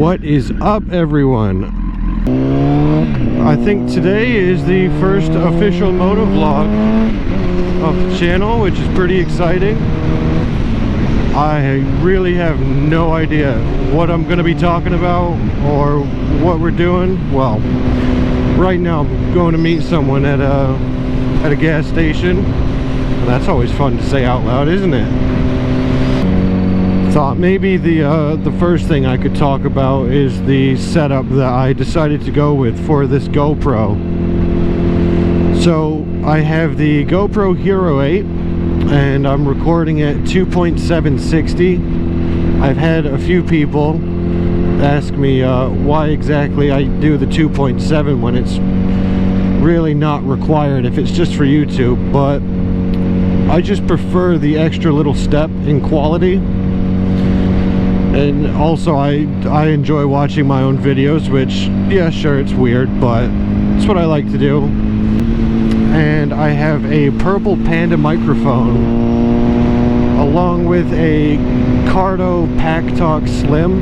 What is up, everyone? I think today is the first official MotoVlog of the channel, which is pretty exciting. I really have no idea what I'm going to be talking about or what we're doing. Well, right now I'm going to meet someone at a gas station. That's always fun to say out loud, isn't it? Thought maybe the first thing I could talk about is the setup that I decided to go with for this GoPro. So I have the GoPro Hero 8 and I'm recording at 2.760. I've had a few people ask me why exactly I do the 2.7 when it's really not required if it's just for YouTube, but I just prefer the extra little step in quality. And also I enjoy watching my own videos, which, yeah, sure, it's weird, but it's what I like to do. And I have a purple Panda microphone along with a Cardo Pack Talk Slim,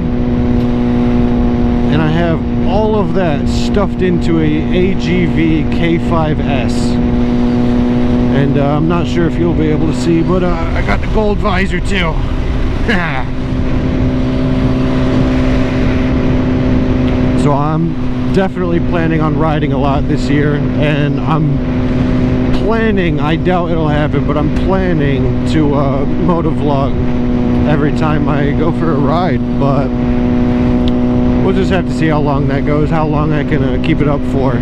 and I have all of that stuffed into a AGV K5S. And I'm not sure if you'll be able to see, but I got the gold visor too. So I'm definitely planning on riding a lot this year, and I'm planning, I doubt it'll happen, but I'm planning to MotoVlog every time I go for a ride. But we'll just have to see how long that goes, how long I can keep it up for.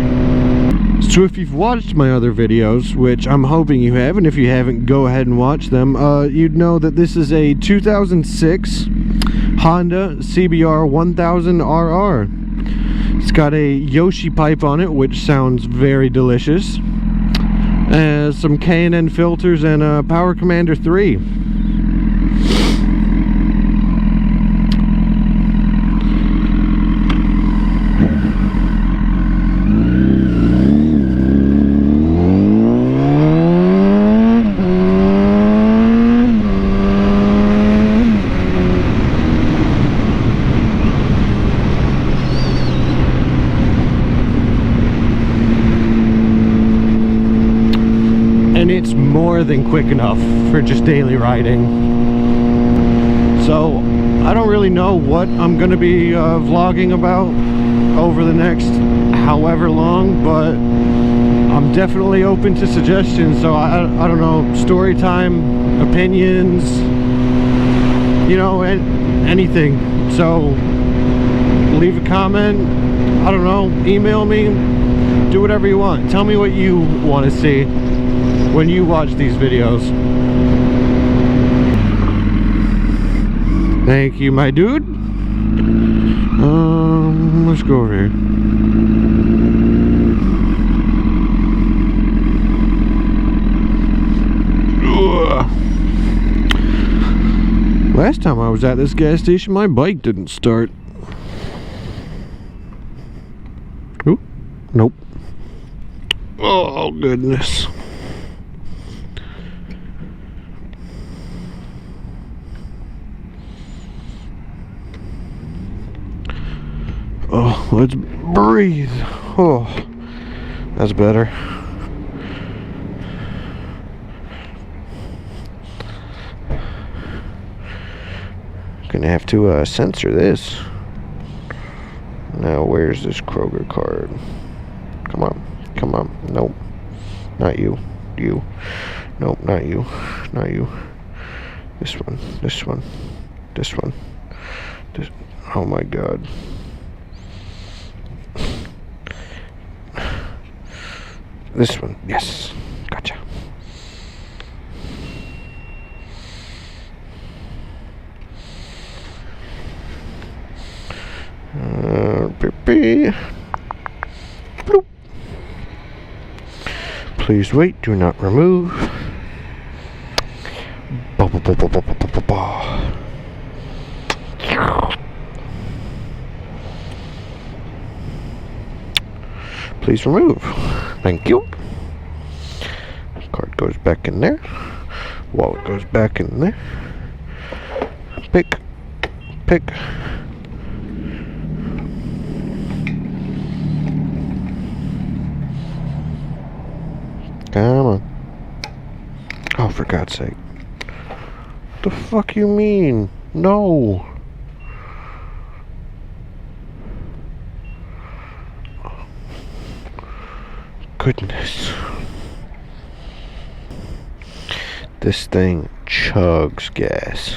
So if you've watched my other videos, which I'm hoping you have, and if you haven't, go ahead and watch them, you'd know that this is a 2006 Honda CBR 1000RR. It's got a Yoshi pipe on it, which sounds very delicious. Some K&N filters and a Power Commander 3. It's more than quick enough for just daily riding. So I don't really know what I'm going to be vlogging about over the next however long, but I'm definitely open to suggestions. So I don't know, story time, opinions, you know, anything. So leave a comment, I don't know, email me, do whatever you want. Tell me what you want to see when you watch these videos. Thank you, my dude. Let's go over here. Last time I was at this gas station, my bike didn't start. Ooh, nope. Oh, goodness. Oh, let's breathe. Oh, that's better. Gonna have to censor this. Now, where's this Kroger card? Come on, come on. Nope, not you. You. Nope, not you. Not you. This one. This one. This one. This. Oh my God. This one, yes, gotcha. Bloop. Please wait, do not remove. Please remove. Thank you. Card goes back in there. Wallet goes back in there. Pick. Come on. Oh, for God's sake. The fuck you mean? No. Goodness. This thing chugs gas.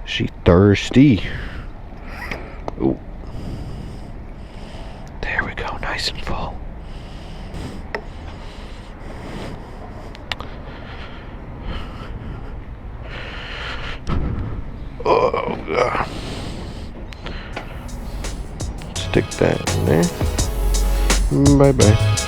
She thirsty. Ooh. There we go, nice and full. Oh, God. Stick that in there. Bye-bye.